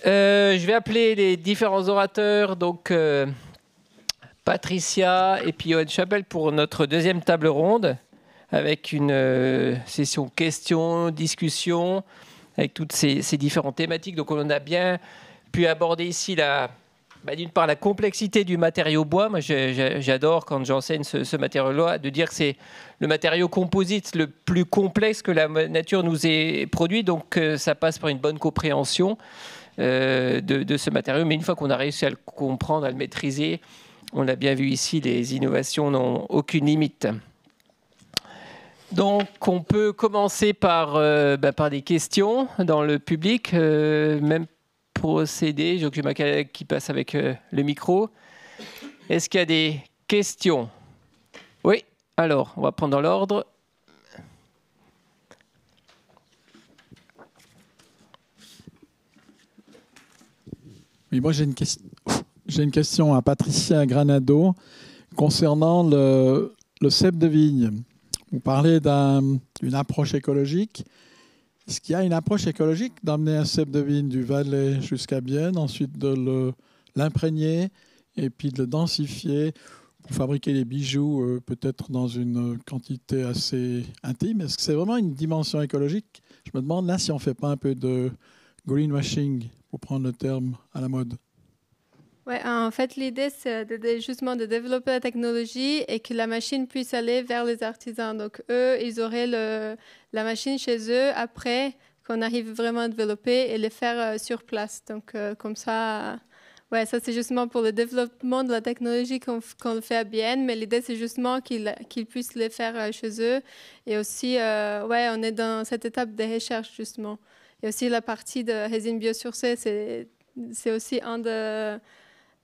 Je vais appeler les différents orateurs, donc Patricia et puis Johan Chapelle pour notre deuxième table ronde, avec une session questions, discussions, avec toutes ces différentes thématiques. Donc on a bien pu aborder ici d'une part la complexité du matériau bois. Moi j'adore quand j'enseigne ce matériau-là, de dire que c'est le matériau composite le plus complexe que la nature nous ait produit. Donc ça passe par une bonne compréhension de ce matériau. Mais une fois qu'on a réussi à le comprendre, à le maîtriser, on l'a bien vu ici, les innovations n'ont aucune limite. Donc, on peut commencer par des questions dans le public, même procéder. J'ai ma collègue qui passe avec le micro. Est-ce qu'il y a des questions? Oui, alors, on va prendre dans l'ordre. Oui, moi j'ai une question à Patricia Granado concernant le cep de vigne. Vous parlez d'une approche écologique. Est-ce qu'il y a une approche écologique d'amener un cep de vigne du Valais jusqu'à Bienne, ensuite de l'imprégner et puis de le densifier pour fabriquer les bijoux, peut-être dans une quantité assez intime? Est-ce que c'est vraiment une dimension écologique? Je me demande là si on ne fait pas un peu de greenwashing, pour prendre le terme à la mode. Ouais, en fait, l'idée, c'est justement de développer la technologie et que la machine puisse aller vers les artisans. Donc, eux, ils auraient la machine chez eux après qu'on arrive vraiment à développer et les faire sur place. Donc, comme ça, ouais, ça, c'est justement pour le développement de la technologie qu'on le fait à Bienne. Mais l'idée, c'est justement qu'ils puissent les faire chez eux. Et aussi, ouais, on est dans cette étape de recherche, justement. Et aussi, la partie de résine biosourcée, c'est aussi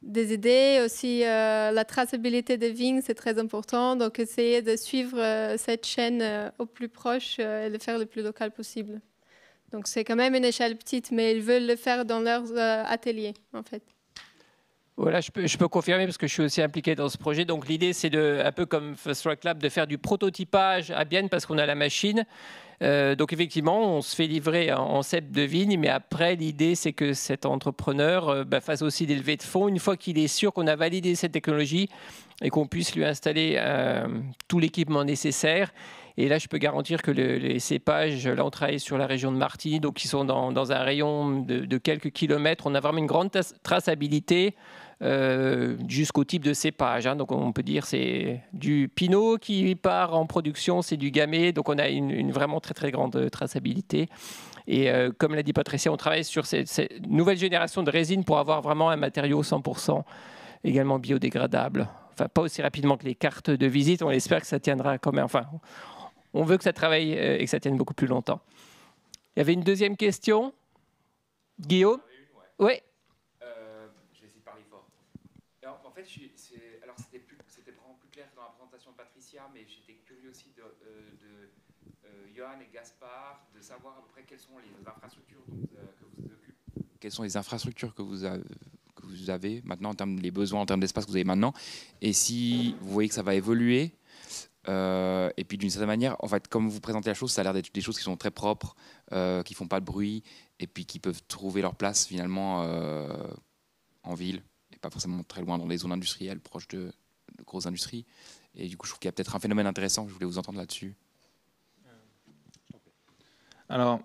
des idées. Aussi, la traçabilité des vignes, c'est très important. Donc, essayer de suivre cette chaîne au plus proche et le faire le plus local possible. Donc, c'est quand même une échelle petite, mais ils veulent le faire dans leurs ateliers, en fait. Voilà, je peux confirmer parce que je suis aussi impliqué dans ce projet. Donc l'idée, c'est un peu comme Fast Track Lab, de faire du prototypage à Bienne parce qu'on a la machine. Donc effectivement, on se fait livrer en cep de vigne, mais après, l'idée, c'est que cet entrepreneur fasse aussi des levées de fonds une fois qu'il est sûr qu'on a validé cette technologie et qu'on puisse lui installer tout l'équipement nécessaire. Et là, je peux garantir que les cépages, là, on travaille sur la région de Martigny, donc ils sont dans un rayon de quelques kilomètres. On a vraiment une grande traçabilité jusqu'au type de cépage. Donc, on peut dire c'est du pinot qui part en production, c'est du gamay. Donc, on a une vraiment très, très grande traçabilité. Et comme l'a dit Patricia, on travaille sur cette nouvelle génération de résine pour avoir vraiment un matériau 100% également biodégradable. Enfin, pas aussi rapidement que les cartes de visite. On espère que ça tiendra quand même. Enfin, on veut que ça travaille et que ça tienne beaucoup plus longtemps. Il y avait une deuxième question. Guillaume? Oui. Je vais essayer de parler fort. Alors, en fait, c'était vraiment plus clair que dans la présentation de Patricia, mais j'étais curieux aussi de Johan et Gaspard, de savoir à peu près quelles sont les infrastructures que vous occupez. Quelles sont les infrastructures que vous avez maintenant, les besoins en termes d'espace que vous avez maintenant, et si vous voyez que ça va évoluer. Et puis d'une certaine manière, en fait, comme vous présentez la chose, ça a l'air d'être des choses qui sont très propres, qui font pas de bruit, et puis qui peuvent trouver leur place finalement en ville, et pas forcément très loin dans les zones industrielles, proches de grosses industries. Et du coup, je trouve qu'il y a peut-être un phénomène intéressant. Je voulais vous entendre là-dessus. Alors,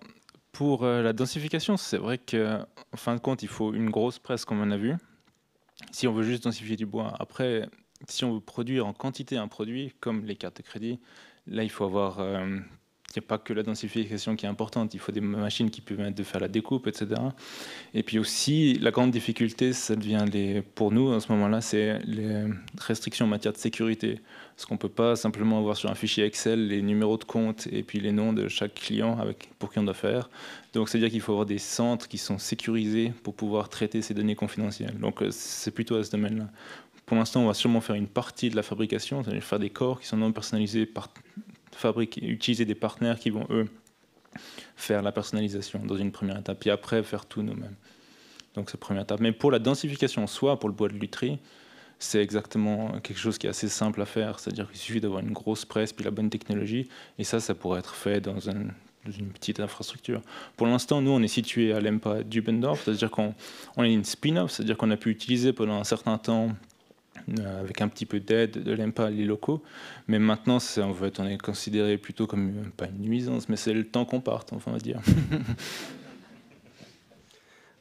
pour la densification, c'est vrai qu'en fin de compte, il faut une grosse presse, comme on a vu. Si on veut juste densifier du bois, après, si on veut produire en quantité un produit, comme les cartes de crédit, là, il faut avoir... il n'y a pas que la densification qui est importante, il faut des machines qui permettent de faire la découpe, etc. Et puis aussi, la grande difficulté, ça devient pour nous, en ce moment-là, c'est les restrictions en matière de sécurité. Parce qu'on ne peut pas simplement avoir sur un fichier Excel les numéros de compte et puis les noms de chaque client pour qui on doit faire. Donc, c'est-à-dire qu'il faut avoir des centres qui sont sécurisés pour pouvoir traiter ces données confidentielles. Donc, c'est plutôt à ce domaine-là. Pour l'instant, on va sûrement faire une partie de la fabrication, c'est-à-dire faire des corps qui sont non personnalisés, utiliser des partenaires qui vont, eux, faire la personnalisation dans une première étape, puis après, faire tout nous-mêmes. Donc, c'est la première étape. Mais pour la densification, soit pour le bois de lutherie, c'est exactement quelque chose qui est assez simple à faire, c'est-à-dire qu'il suffit d'avoir une grosse presse, puis la bonne technologie, et ça pourrait être fait dans un une petite infrastructure. Pour l'instant, nous, on est situé à l'EMPA Dubendorf, c'est-à-dire qu'on est une spin-off, c'est-à-dire qu'on a pu utiliser pendant un certain temps, avec un petit peu d'aide de l'EMPA, les locaux. Mais maintenant, en fait, on est considéré plutôt comme, pas une nuisance, mais c'est le temps qu'on parte, enfin, on va dire.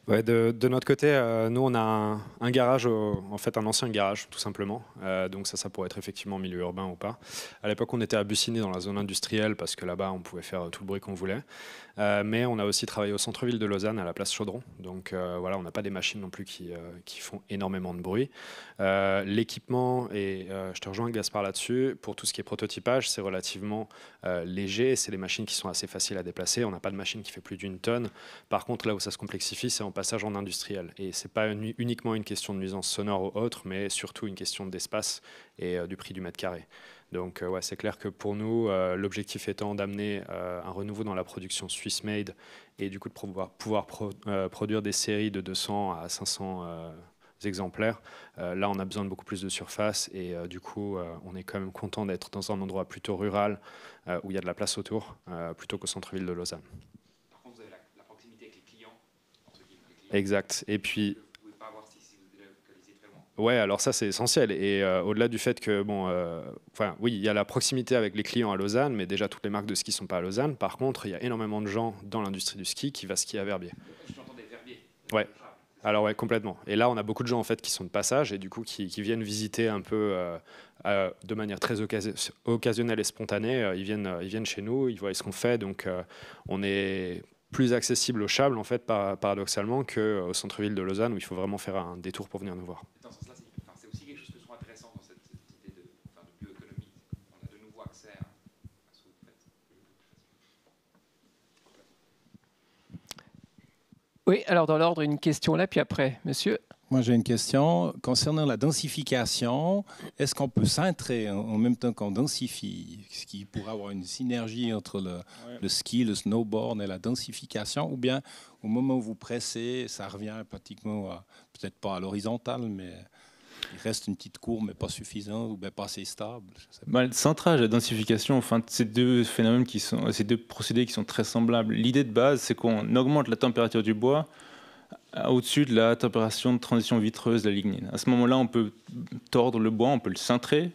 Ouais, de notre côté, nous, on a un garage, en fait un ancien garage, tout simplement. Donc ça pourrait être effectivement en milieu urbain ou pas. À l'époque, on était à Bussigny, dans la zone industrielle, parce que là-bas, on pouvait faire tout le bruit qu'on voulait. Mais on a aussi travaillé au centre-ville de Lausanne, à la place Chaudron. Donc voilà, on n'a pas des machines non plus qui font énormément de bruit. L'équipement, et je te rejoins Gaspard là-dessus, pour tout ce qui est prototypage, c'est relativement léger. C'est des machines qui sont assez faciles à déplacer. On n'a pas de machine qui fait plus d'1 tonne. Par contre, là où ça se complexifie, c'est en passage en industriel. Et ce n'est pas uniquement une question de nuisance sonore ou autre, mais surtout une question d'espace et du prix du mètre carré. Donc ouais, c'est clair que pour nous, l'objectif étant d'amener un renouveau dans la production Swiss-made et du coup de pouvoir produire des séries de 200 à 500 exemplaires. Là, on a besoin de beaucoup plus de surface et du coup, on est quand même content d'être dans un endroit plutôt rural où il y a de la place autour, plutôt qu'au centre-ville de Lausanne. Par contre, vous avez la proximité avec les clients. Exact. Et puis... loin. Ouais, alors ça c'est essentiel. Et au-delà du fait que, oui, il y a la proximité avec les clients à Lausanne, mais déjà toutes les marques de ski ne sont pas à Lausanne. Par contre, il y a énormément de gens dans l'industrie du ski qui va skier à Verbier. Je t'entendais Verbier. Ouais. Alors ouais, complètement. Et là, on a beaucoup de gens en fait qui sont de passage et du coup qui viennent visiter un peu de manière très occasionnelle et spontanée. Ils viennent chez nous, ils voient ce qu'on fait. Donc on est plus accessible au Chables en fait, paradoxalement, qu'au centre-ville de Lausanne où il faut vraiment faire un détour pour venir nous voir. Dans ce sens-là, c'est aussi quelque chose que je trouve intéressant dans cette idée de bioéconomie. On a de nouveau accès à ce que vous faites. Oui, alors dans l'ordre, une question là, puis après, monsieur. Moi, j'ai une question concernant la densification. Est-ce qu'on peut cintrer en même temps qu'on densifie, ce qui pourrait avoir une synergie entre le ski, le snowboard et la densification, ou bien au moment où vous pressez, ça revient pratiquement, peut-être pas à l'horizontale, mais il reste une petite courbe, mais pas suffisante, ou bien pas assez stable. Le centrage et la densification, enfin, c'est deux phénomènes ces deux procédés qui sont très semblables. L'idée de base, c'est qu'on augmente la température du bois au-dessus de la température de transition vitreuse de la lignine. À ce moment-là, on peut tordre le bois, on peut le cintrer,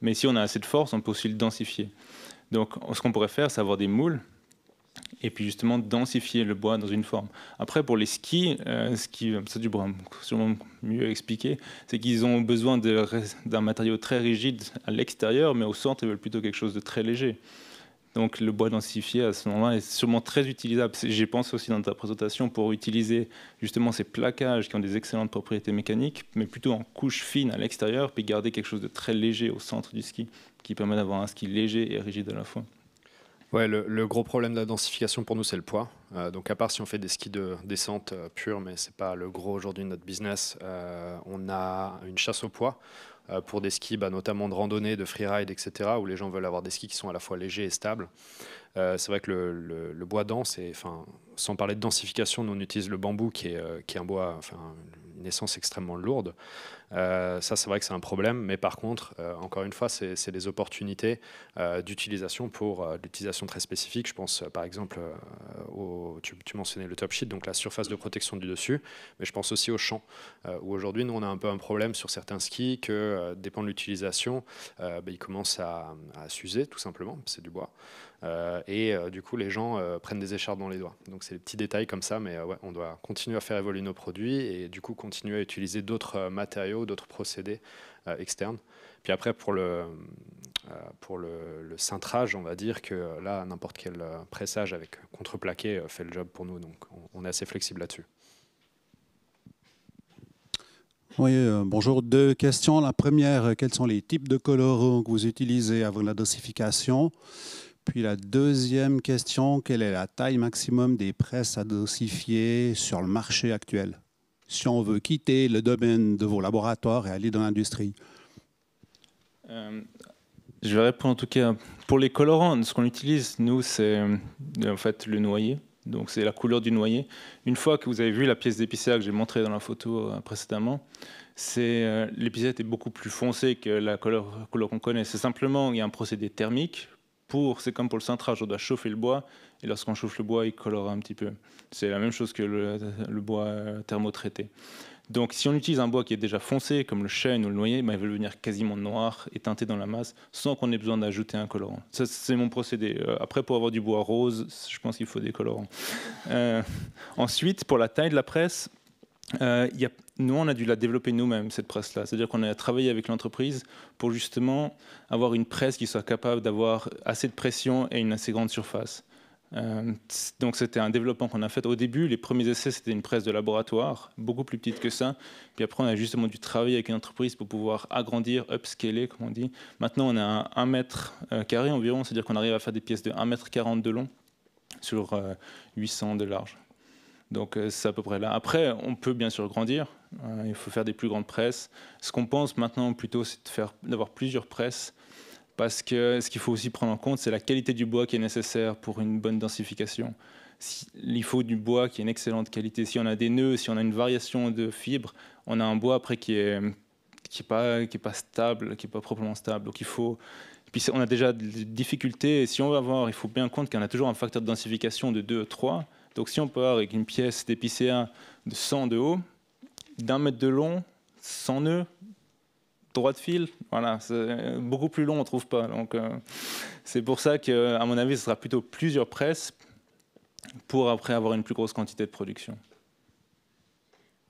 mais si on a assez de force, on peut aussi le densifier. Donc, ce qu'on pourrait faire, c'est avoir des moules et puis justement densifier le bois dans une forme. Après, pour les skis, ça du pourra sûrement mieux expliquer, c'est qu'ils ont besoin d'un matériau très rigide à l'extérieur, mais au centre, ils veulent plutôt quelque chose de très léger. Donc le bois densifié à ce moment-là est sûrement très utilisable. J'y pense aussi dans ta présentation pour utiliser justement ces plaquages qui ont des excellentes propriétés mécaniques, mais plutôt en couche fine à l'extérieur, puis garder quelque chose de très léger au centre du ski, qui permet d'avoir un ski léger et rigide à la fois. Ouais, le gros problème de la densification pour nous, c'est le poids. Donc à part si on fait des skis de descente pure, mais c'est pas le gros aujourd'hui de notre business, on a une chasse au poids. Pour des skis notamment de randonnée, de freeride, etc., où les gens veulent avoir des skis qui sont à la fois légers et stables. C'est vrai que le bois dense, sans parler de densification, nous on utilise le bambou qui est un bois, une essence extrêmement lourde. Ça, c'est vrai que c'est un problème, mais par contre, encore une fois, c'est des opportunités d'utilisation pour l'utilisation très spécifique. Je pense par exemple, tu mentionnais le top sheet, donc la surface de protection du dessus, mais je pense aussi au champ, où aujourd'hui, nous, on a un peu un problème sur certains skis que, dépend de l'utilisation, ils commencent à s'user, tout simplement, c'est du bois. Du coup, les gens prennent des écharpes dans les doigts. Donc, c'est des petits détails comme ça, mais ouais, on doit continuer à faire évoluer nos produits et du coup, continuer à utiliser d'autres matériaux, d'autres procédés externes. Puis après, pour le cintrage, on va dire que là, n'importe quel pressage avec contreplaqué fait le job pour nous. Donc, on est assez flexible là-dessus. Oui, bonjour. 2 questions. La première, quels sont les types de colorants que vous utilisez avant la densification? Puis la deuxième question, quelle est la taille maximum des presses à densifier sur le marché actuel, si on veut quitter le domaine de vos laboratoires et aller dans l'industrie? Je vais répondre en tout cas. Pour les colorants, ce qu'on utilise, nous, c'est en fait le noyer. Donc c'est la couleur du noyer. Une fois que vous avez vu la pièce d'épicéa que j'ai montrée dans la photo précédemment, l'épicéa est beaucoup plus foncé que la couleur qu'on connaît. C'est simplement, il y a un procédé thermique c'est comme pour le cintrage, on doit chauffer le bois, et lorsqu'on chauffe le bois, il colore un petit peu. C'est la même chose que le bois thermotraité. Donc si on utilise un bois qui est déjà foncé, comme le chêne ou le noyer, il va devenir quasiment noir et teinté dans la masse, sans qu'on ait besoin d'ajouter un colorant. Ça, c'est mon procédé. Après, pour avoir du bois rose, je pense qu'il faut des colorants. Ensuite, pour la taille de la presse, nous, on a dû la développer nous-mêmes, cette presse-là. C'est-à-dire qu'on a travaillé avec l'entreprise pour justement avoir une presse qui soit capable d'avoir assez de pression et une assez grande surface. Donc c'était un développement qu'on a fait. Au début, les premiers essais, c'était une presse de laboratoire, beaucoup plus petite que ça. Puis après, on a justement dû travailler avec une entreprise pour pouvoir agrandir, upscaler, comme on dit. Maintenant, on a 1 mètre carré environ, c'est-à-dire qu'on arrive à faire des pièces de 1,40 m de long sur 800 de large. Donc c'est à peu près là. Après, on peut bien sûr grandir. Il faut faire des plus grandes presses. Ce qu'on pense maintenant plutôt, c'est d'avoir plusieurs presses. Parce que ce qu'il faut aussi prendre en compte, c'est la qualité du bois qui est nécessaire pour une bonne densification. Il faut du bois qui est une excellente qualité. Si on a des nœuds, si on a une variation de fibres, on a un bois après qui est pas stable, qui est pas proprement stable. Donc puis on a déjà des difficultés. Et si on veut avoir, il faut bien compte qu'on a toujours un facteur de densification de 2 à 3. Donc si on peut avoir avec une pièce d'épicéa de 100 de haut, d'1 mètre de long, 100 nœuds, droit de fil, voilà, c'est beaucoup plus long, on ne trouve pas. Donc, c'est pour ça qu'à mon avis, ce sera plutôt plusieurs presses pour après avoir une plus grosse quantité de production.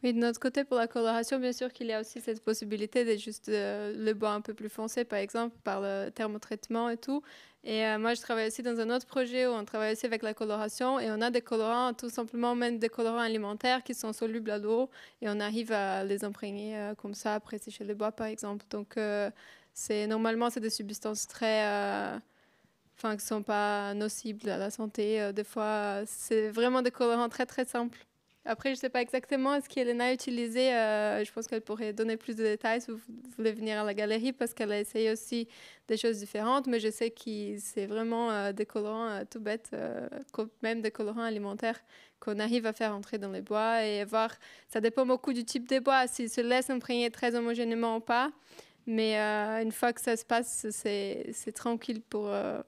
Oui, de notre côté, pour la coloration, bien sûr qu'il y a aussi cette possibilité de juste le bois un peu plus foncé, par exemple, par le thermotraitement et tout. Et moi, je travaille aussi dans un autre projet où on travaille aussi avec la coloration et on a des colorants, tout simplement même des colorants alimentaires qui sont solubles à l'eau et on arrive à les imprégner comme ça après sécher le bois, par exemple. Donc, normalement, c'est des substances très... qui ne sont pas nocibles à la santé. Des fois, c'est vraiment des colorants très, très simples. Après, je ne sais pas exactement ce qu'Elena a utilisé. Je pense qu'elle pourrait donner plus de détails si vous voulez venir à la galerie parce qu'elle a essayé aussi des choses différentes. Mais je sais que c'est vraiment des colorants tout bêtes, même des colorants alimentaires qu'on arrive à faire entrer dans les bois et voir. Ça dépend beaucoup du type de bois, s'il se laisse imprégner très homogénément ou pas. Mais une fois que ça se passe, c'est tranquille.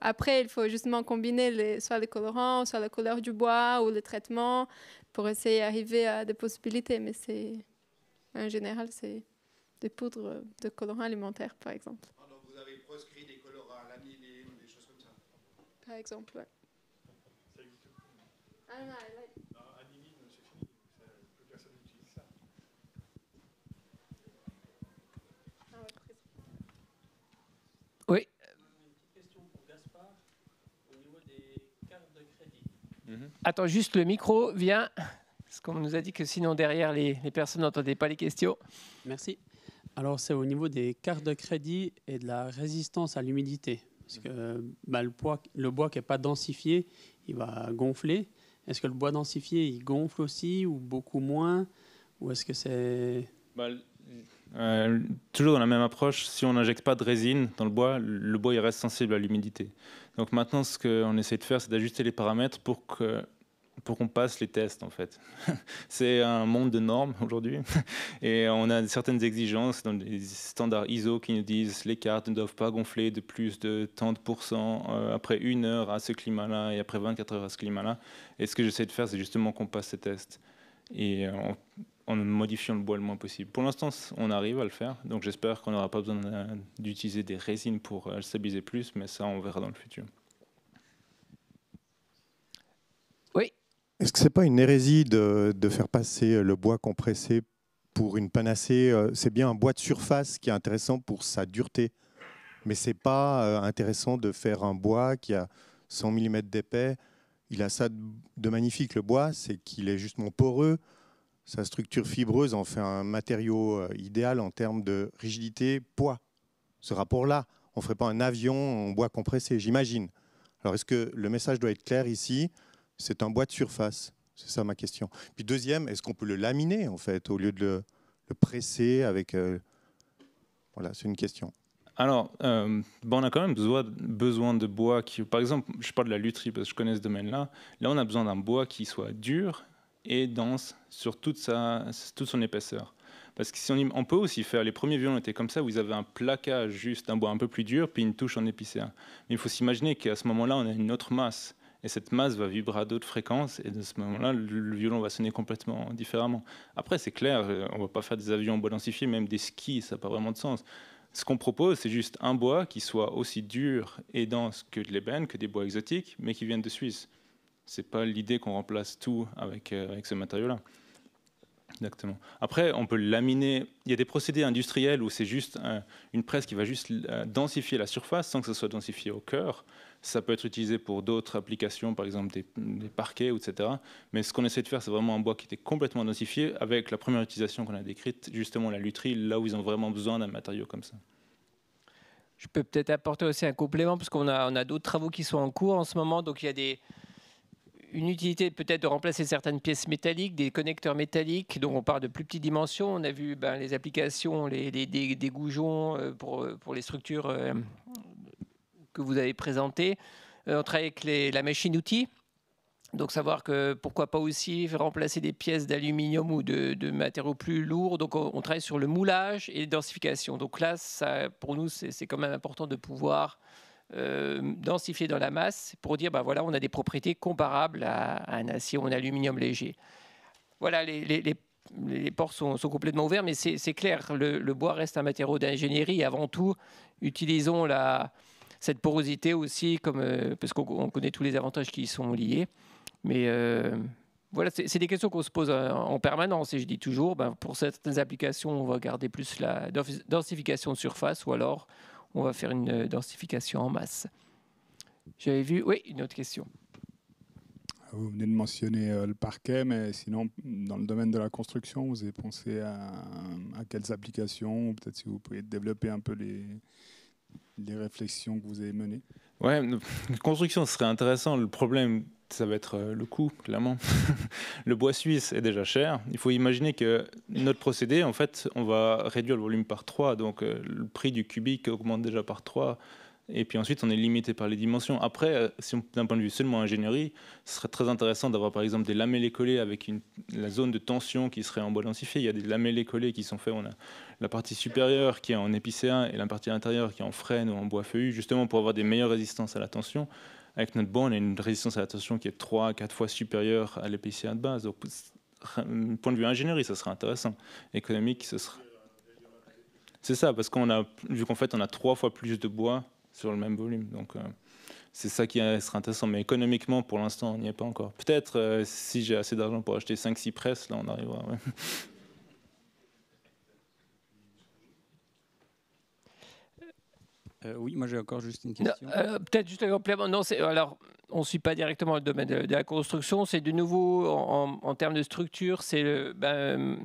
Après, il faut justement combiner soit les colorants, soit la couleur du bois ou le traitement pour essayer d'arriver à des possibilités. Mais en général, c'est des poudres de colorants alimentaires, par exemple. Donc vous avez proscrit des colorants à l'anilline ou des choses comme ça? Par exemple, oui. Ça existe plus. Ah non, Anilline, c'est fini. Plus personne n'utilise ça. Oui. Une petite question pour Gaspard au niveau des cartes de crédit. Attends, juste le micro vient, parce qu'on nous a dit que sinon derrière les personnes n'entendaient pas les questions. Merci. Alors c'est au niveau des cartes de crédit et de la résistance à l'humidité. Parce que le bois qui n'est pas densifié, il va gonfler. Est-ce que le bois densifié, il gonfle aussi ou beaucoup moins? Ou est-ce que c'est... Toujours dans la même approche, si on n'injecte pas de résine dans le bois il reste sensible à l'humidité. Donc maintenant, ce qu'on essaie de faire, c'est d'ajuster les paramètres pour qu'on passe les tests, en fait. C'est un monde de normes aujourd'hui, et on a certaines exigences dans les standards ISO qui nous disent les cartes ne doivent pas gonfler de plus de tant de % après 1 heure à ce climat-là et après 24 heures à ce climat-là. Et ce que j'essaie de faire, c'est justement qu'on passe ces tests. Et en modifiant le bois le moins possible. Pour l'instant, on arrive à le faire, donc j'espère qu'on n'aura pas besoin d'utiliser des résines pour le stabiliser plus, mais ça, on verra dans le futur. Oui. Est-ce que ce n'est pas une hérésie de faire passer le bois compressé pour une panacée? C'est bien un bois de surface qui est intéressant pour sa dureté, mais ce n'est pas intéressant de faire un bois qui a 100 mm d'épais. Il a ça de magnifique, le bois, c'est qu'il est justement poreux. Sa structure fibreuse en fait un matériau idéal en termes de rigidité, poids. Ce rapport-là, on ne ferait pas un avion en bois compressé, j'imagine. Alors, est-ce que le message doit être clair ici? C'est un bois de surface. C'est ça ma question. Puis deuxième, est-ce qu'on peut le laminer, en fait, au lieu de le presser avec... Voilà, c'est une question. Alors, on a quand même besoin de bois qui... Par exemple, je parle de la lutherie parce que je connais ce domaine-là. Là, on a besoin d'un bois qui soit dur et dense sur toute son épaisseur. Parce que si on peut aussi faire, les premiers violons étaient comme ça, où ils avaient un plaquage juste d'un bois un peu plus dur, puis une touche en épicéa. Mais il faut s'imaginer qu'à ce moment-là, on a une autre masse. Et cette masse va vibrer à d'autres fréquences, et de ce moment-là, le violon va sonner complètement différemment. Après, c'est clair, on ne va pas faire des avions en bois densifié, même des skis, ça n'a pas vraiment de sens. Ce qu'on propose, c'est juste un bois qui soit aussi dur et dense que de l'ébène, que des bois exotiques, mais qui viennent de Suisse. Ce n'est pas l'idée qu'on remplace tout avec ce matériau-là. Exactement. Après, on peut laminer. Il y a des procédés industriels où c'est juste une presse qui va juste densifier la surface sans que ce soit densifié au cœur. Ça peut être utilisé pour d'autres applications, par exemple des parquets, etc. Mais ce qu'on essaie de faire, c'est vraiment un bois qui était complètement densifié avec la première utilisation qu'on a décrite, justement la lutherie, là où ils ont vraiment besoin d'un matériau comme ça. Je peux peut-être apporter aussi un complément, parce qu'on a d'autres travaux qui sont en cours en ce moment. Donc il y a une utilité peut-être de remplacer certaines pièces métalliques, des connecteurs métalliques, donc on parle de plus petites dimensions. On a vu les applications, des goujons pour les structures que vous avez présentées. On travaille avec la machine-outil, donc savoir que pourquoi pas aussi remplacer des pièces d'aluminium ou de matériaux plus lourds. Donc on travaille sur le moulage et la densification. Donc là, pour nous, c'est quand même important de pouvoir densifier dans la masse pour dire voilà, on a des propriétés comparables à un acier ou un aluminium léger. Voilà, les ports sont complètement ouverts, mais c'est clair, le bois reste un matériau d'ingénierie. Avant tout, utilisons cette porosité aussi, parce qu'on connaît tous les avantages qui y sont liés. Mais voilà, c'est des questions qu'on se pose en permanence. Et je dis toujours, pour certaines applications, on va garder plus la densification de surface, ou alors on va faire une densification en masse. J'avais vu, oui, une autre question. Vous venez de mentionner le parquet, mais sinon, dans le domaine de la construction, vous avez pensé à quelles applications? Peut-être si vous pouvez développer un peu les réflexions que vous avez menées. Ouais, la construction serait intéressant. Le problème, ça va être le coût, clairement. Le bois suisse est déjà cher. Il faut imaginer que notre procédé, en fait, on va réduire le volume par 3. Donc, le prix du cubique augmente déjà par 3. Et puis ensuite, on est limité par les dimensions. Après, d'un point de vue seulement ingénierie, ce serait très intéressant d'avoir, par exemple, des lamellés collés avec la zone de tension qui serait en bois densifié. Il y a des lamellés collés qui sont faits. On a la partie supérieure qui est en épicéa et la partie intérieure qui est en frêne ou en bois feuillu, justement pour avoir des meilleures résistances à la tension. Avec notre bois, on a une résistance à la tension qui est 3 à 4 fois supérieure à l'épicéa de base. Donc, du point de vue ingénierie, ça serait intéressant. Économique, ce serait... C'est ça, parce vu qu'en fait, on a 3 fois plus de bois sur le même volume. Donc, c'est ça qui serait intéressant. Mais économiquement, pour l'instant, on n'y est pas encore. Peut-être, si j'ai assez d'argent pour acheter 5-6 presses, là, on arrivera. Ouais. Oui, moi j'ai encore juste une question. Peut-être juste un complément. Non, alors, on ne suit pas directement le domaine de la construction. C'est de nouveau, en termes de structure, c'est le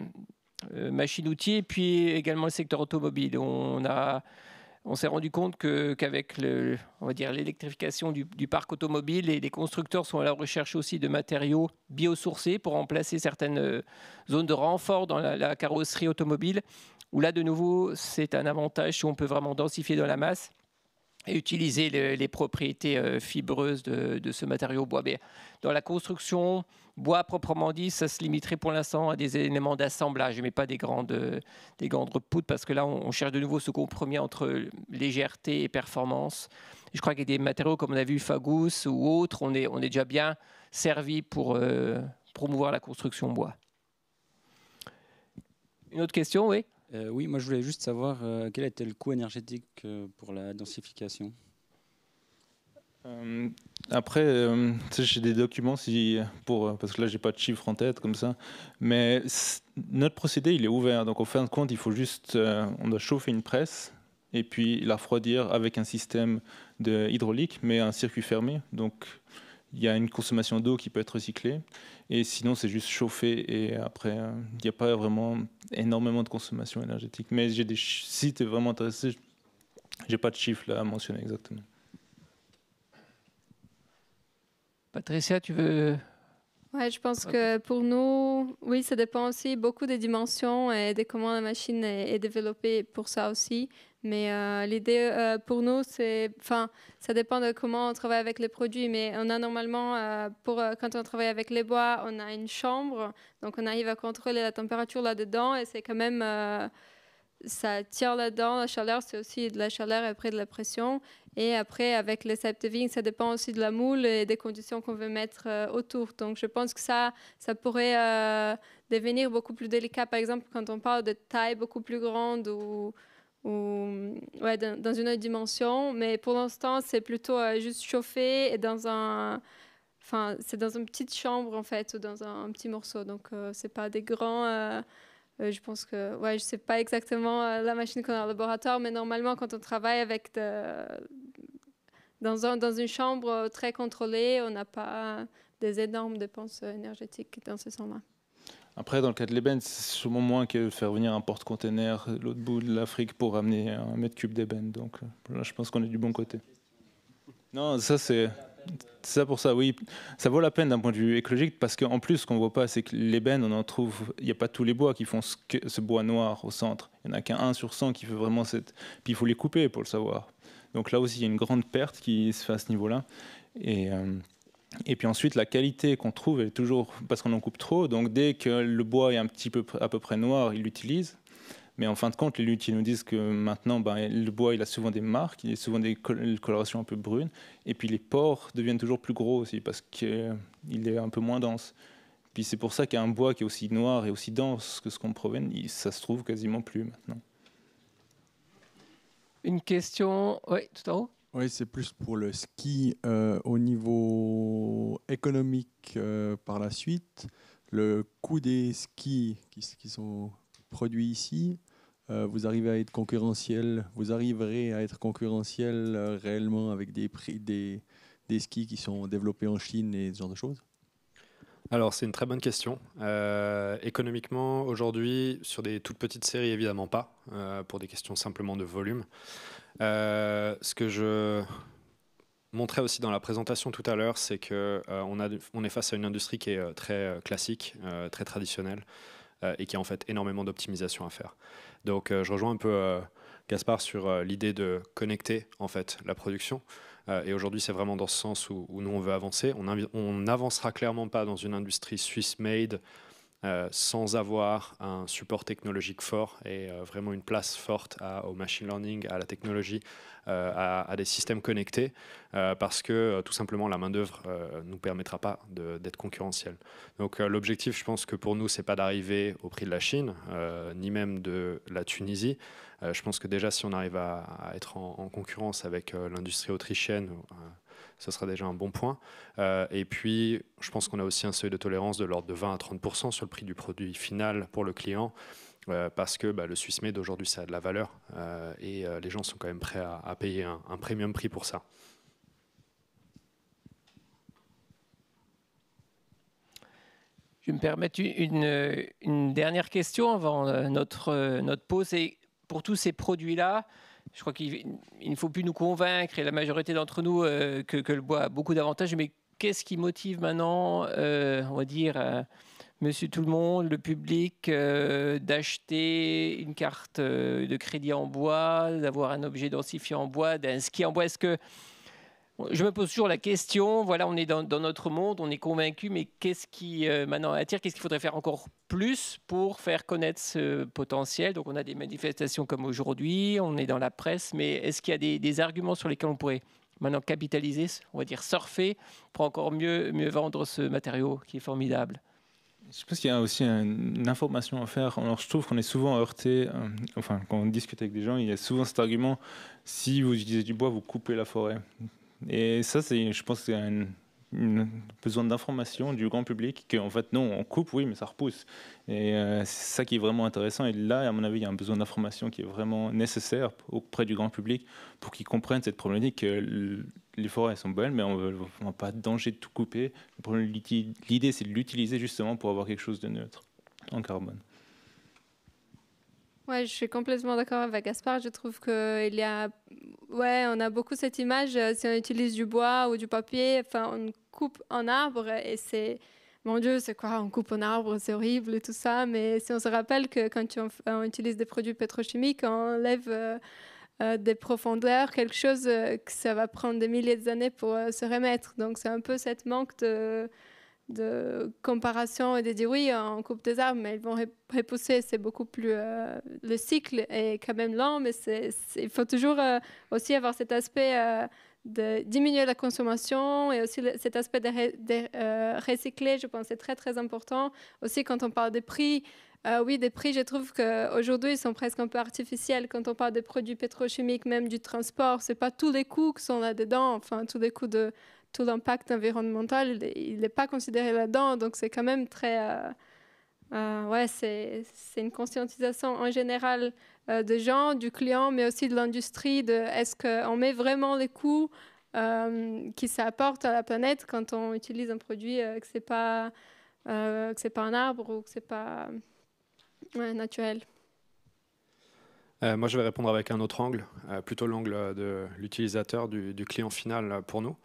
machine-outil et puis également le secteur automobile. On s'est rendu compte qu'avec l'électrification du parc automobile, les constructeurs sont à la recherche aussi de matériaux biosourcés pour remplacer certaines zones de renfort dans la carrosserie automobile, où là, de nouveau, c'est un avantage si on peut vraiment densifier dans la masse et utiliser les propriétés fibreuses de ce matériau bois. Mais dans la construction, bois proprement dit, ça se limiterait pour l'instant à des éléments d'assemblage, mais pas des grandes poutres, parce que là, on cherche de nouveau ce compromis entre légèreté et performance. Je crois qu'il y a des matériaux, comme on a vu, Fagus ou autres, on est déjà bien servi pour promouvoir la construction bois. Une autre question, oui? Oui, moi je voulais juste savoir quel était le coût énergétique pour la densification. Après, j'ai des documents parce que là j'ai pas de chiffres en tête comme ça, mais notre procédé il est ouvert, donc en fin de compte il faut juste, on doit chauffer une presse et puis la refroidir avec un système hydraulique, mais un circuit fermé, donc il y a une consommation d'eau qui peut être recyclée, et sinon c'est juste chauffer, et après il n'y a pas vraiment énormément de consommation énergétique. Mais si tu es vraiment intéressé, j'ai pas de chiffres là à mentionner exactement. Patricia, tu veux Ouais, je pense que pour nous, oui, ça dépend aussi beaucoup des dimensions et de comment la machine est développée pour ça aussi. Mais l'idée pour nous, ça dépend de comment on travaille avec les produits. Mais on a normalement, quand on travaille avec les bois, on a une chambre. Donc on arrive à contrôler la température là-dedans et c'est quand même, ça tire là-dedans. La chaleur, c'est aussi de la chaleur et après de la pression. Et après, avec les Septeving, ça dépend aussi de la moule et des conditions qu'on veut mettre autour. Donc, je pense que ça pourrait devenir beaucoup plus délicat. Par exemple, quand on parle de taille beaucoup plus grande ou ouais, dans une autre dimension. Mais pour l'instant, c'est plutôt juste chauffé et c'est dans une petite chambre, en fait, ou dans un petit morceau. Donc, c'est pas des grands... je pense que, ouais, je sais pas exactement la machine qu'on a au laboratoire, mais normalement, quand on travaille avec dans une chambre très contrôlée, on n'a pas des énormes dépenses énergétiques dans ce sens-là. Après, dans le cas de l'ébène, c'est sûrement moins que faire venir un porte-container de l'autre bout de l'Afrique pour amener 1 mètre cube d'ébène. Donc là, je pense qu'on est du bon côté. Non, ça c'est... Ça pour ça, oui, ça vaut la peine d'un point de vue écologique parce qu'en plus, ce qu'on ne voit pas, c'est que l'ébène, on en trouve, il n'y a pas tous les bois qui font ce bois noir au centre. Il n'y en a qu'un 1 sur 100 qui fait vraiment cette... Puis il faut les couper pour le savoir. Donc là aussi, il y a une grande perte qui se fait à ce niveau-là. Et puis ensuite, la qualité qu'on trouve est toujours parce qu'on en coupe trop. Donc dès que le bois est un petit peu à peu près noir, ils l'utilisent. Mais en fin de compte, les luthiers nous disent que maintenant, le bois, il a souvent des marques, il a souvent des colorations un peu brunes. Et puis les pores deviennent toujours plus gros aussi parce qu'il est un peu moins dense. Puis c'est pour ça qu'un bois qui est aussi noir et aussi dense que ce qu'on provient, ça se trouve quasiment plus maintenant. Une question, oui, tout en haut. Oui, c'est plus pour le ski au niveau économique par la suite. Le coût des skis qui sont produits ici, vous arrivez à être concurrentiel, vous arriverez à être concurrentiel réellement avec des prix des skis qui sont développés en Chine et ce genre de choses? Alors, c'est une très bonne question. Économiquement, aujourd'hui, sur des toutes petites séries, évidemment pas, pour des questions simplement de volume. Ce que je montrais aussi dans la présentation tout à l'heure, c'est qu'on est face à une industrie qui est très classique, très traditionnelle, et qui a en fait énormément d'optimisation à faire. Donc, je rejoins un peu Gaspard sur l'idée de connecter en fait la production. Et aujourd'hui, c'est vraiment dans ce sens où nous, on veut avancer. On n'avancera clairement pas dans une industrie Swiss-made sans avoir un support technologique fort et vraiment une place forte au machine learning, à la technologie, à des systèmes connectés, parce que tout simplement, la main-d'œuvre ne nous permettra pas d'être concurrentiel. Donc l'objectif, je pense que pour nous, c'est pas d'arriver au prix de la Chine, ni même de la Tunisie. Je pense que déjà, si on arrive à être en concurrence avec l'industrie autrichienne, ce sera déjà un bon point. Et puis, je pense qu'on a aussi un seuil de tolérance de l'ordre de 20 à 30% sur le prix du produit final pour le client, parce que le Swiss Made aujourd'hui, ça a de la valeur, et les gens sont quand même prêts à payer un premium prix pour ça. Je vais me permettre une dernière question avant notre pause. Et pour tous ces produits-là, je crois qu'il ne faut plus nous convaincre, et la majorité d'entre nous, que le bois a beaucoup d'avantages. Mais qu'est-ce qui motive maintenant, on va dire, monsieur tout le monde, le public, d'acheter une carte de crédit en bois, d'avoir un objet densifié en bois, d'un ski en bois? Est-ce que... Je me pose toujours la question, voilà, on est dans notre monde, on est convaincu, mais qu'est-ce qui maintenant attire? Qu'est-ce qu'il faudrait faire encore plus pour faire connaître ce potentiel? Donc on a des manifestations comme aujourd'hui, on est dans la presse, mais est-ce qu'il y a des arguments sur lesquels on pourrait maintenant capitaliser, on va dire surfer, pour encore mieux vendre ce matériau qui est formidable? Je pense qu'il y a aussi une information à faire. Alors, je trouve qu'on est souvent heurté, enfin, quand on discute avec des gens, il y a souvent cet argument, si vous utilisez du bois, vous coupez la forêt. Et ça, je pense que c'est un besoin d'information du grand public, qu'en fait, non, on coupe, oui, mais ça repousse. Et c'est ça qui est vraiment intéressant. Et là, à mon avis, il y a un besoin d'information qui est vraiment nécessaire auprès du grand public pour qu'ils comprennent cette problématique que les forêts sont belles, mais on n'a pas de danger de tout couper. L'idée, c'est de l'utiliser justement pour avoir quelque chose de neutre en carbone. Ouais, je suis complètement d'accord avec Gaspard. Je trouve qu'il y a... Ouais, on a beaucoup cette image, si on utilise du bois ou du papier, enfin, on coupe un arbre et c'est... mon Dieu, c'est quoi, on coupe un arbre, c'est horrible et tout ça. Mais si on se rappelle que quand on utilise des produits pétrochimiques, on enlève des profondeurs, quelque chose que ça va prendre des milliers d'années pour se remettre. Donc c'est un peu cette manque de comparaison et de dire oui, on coupe des arbres, mais ils vont repousser. C'est beaucoup plus... le cycle est quand même lent, mais il faut toujours aussi avoir cet aspect de diminuer la consommation et aussi cet aspect de recycler, je pense, c'est très, très important. Aussi, quand on parle des prix, oui, des prix, je trouve qu'aujourd'hui, ils sont presque un peu artificiels. Quand on parle des produits pétrochimiques, même du transport, ce n'est pas tous les coûts qui sont là-dedans, enfin, tous les coûts de tout l'impact environnemental, il n'est pas considéré là-dedans. Donc, c'est quand même très... ouais, c'est une conscientisation en général des gens, du client, mais aussi de l'industrie, de est-ce qu'on met vraiment les coûts qui ça apporte à la planète quand on utilise un produit que c'est pas un arbre ou que c'est pas naturel. Moi, je vais répondre avec un autre angle, plutôt l'angle de l'utilisateur, du client final pour nous.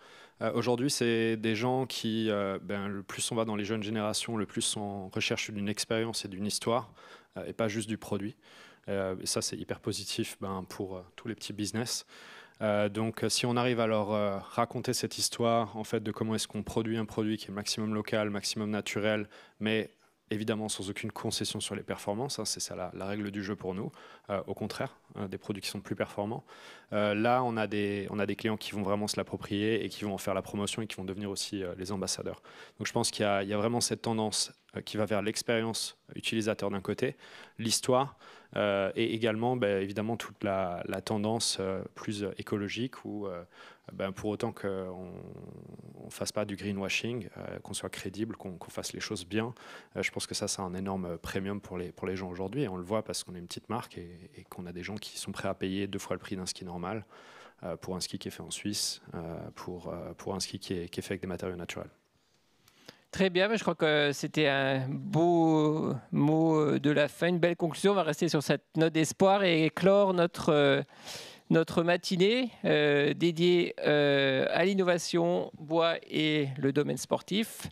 Aujourd'hui, c'est des gens qui, le plus on va dans les jeunes générations, le plus on recherche d'une expérience et d'une histoire, et pas juste du produit. Et ça, c'est hyper positif pour tous les petits business. Donc, si on arrive à leur raconter cette histoire, en fait, de comment est-ce qu'on produit un produit qui est maximum local, maximum naturel, mais évidemment sans aucune concession sur les performances, hein, c'est ça la règle du jeu pour nous. Au contraire, des produits qui sont plus performants. Là, on a des clients qui vont vraiment se l'approprier et qui vont en faire la promotion et qui vont devenir aussi les ambassadeurs. Donc je pense qu'il y a vraiment cette tendance qui va vers l'expérience utilisateur d'un côté, l'histoire, et également évidemment toute la tendance plus écologique où pour autant qu'on ne fasse pas du greenwashing, qu'on soit crédible, qu'on fasse les choses bien, je pense que ça c'est un énorme premium pour les gens aujourd'hui, et on le voit parce qu'on est une petite marque et qu'on a des gens qui sont prêts à payer 2 fois le prix d'un ski normal pour un ski qui est fait en Suisse, pour un ski qui est fait avec des matériaux naturels. Très bien, je crois que c'était un beau mot de la fin, une belle conclusion. On va rester sur cette note d'espoir et clore notre matinée dédiée à l'innovation, bois et le domaine sportif.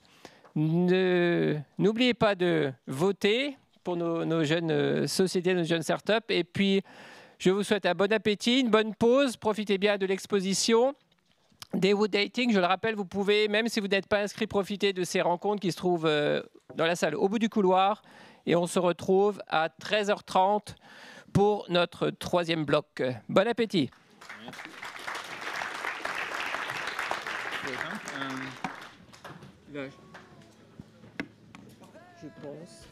N'oubliez pas de voter pour nos jeunes sociétés, nos jeunes startups. Et puis, je vous souhaite un bon appétit, une bonne pause. Profitez bien de l'exposition. Des Wood Dating, je le rappelle, vous pouvez, même si vous n'êtes pas inscrit, profiter de ces rencontres qui se trouvent dans la salle au bout du couloir. Et on se retrouve à 13h30 pour notre 3e bloc. Bon appétit. Je pense.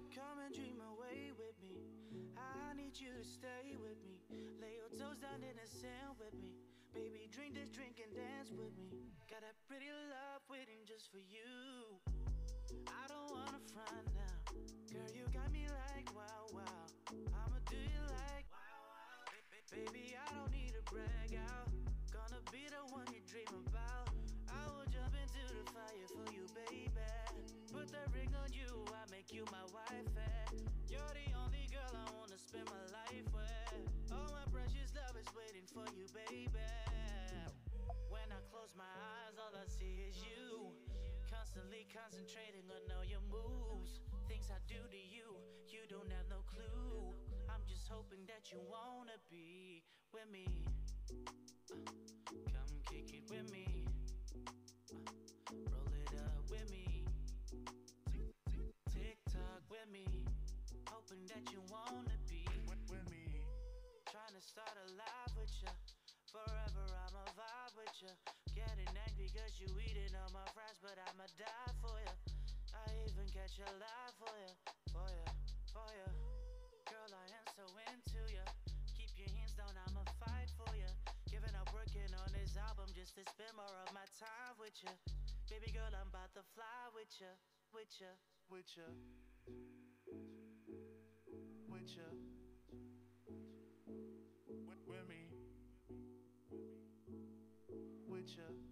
Come and dream away with me. I need you to stay with me. Lay your toes down in the sand with me. Baby, drink this drink and dance with me. Got that pretty love waiting just for you. I don't wanna front now. Girl, you got me like wow, wow. I'ma do you like wow, wow. Baby, I don't need to brag out. Gonna be the one you dream about. I will jump into the fire for you, baby. Put the ring on you, I make you my wife. You're the only girl I wanna spend my life with. Oh, my precious love is waiting for you, baby. When I close my eyes, all I see is you. Constantly concentrating on all your moves. Things I do to you, you don't have no clue. I'm just hoping that you wanna be with me. Come kick it with me. Roll it up with me. Tick-tock with me. Hoping that you wanna be with me. Trying to start a life with ya. Forever I'ma vibe with ya. Getting angry cause you eating all my fries, but I'ma die for ya. I even catch a lie for ya, for ya, for ya. Girl, I am so into ya. Keep your hands down, I'm this album just to spend more of my time with you. Baby girl, I'm about to fly with you, with you, with you, with you, with me, with you.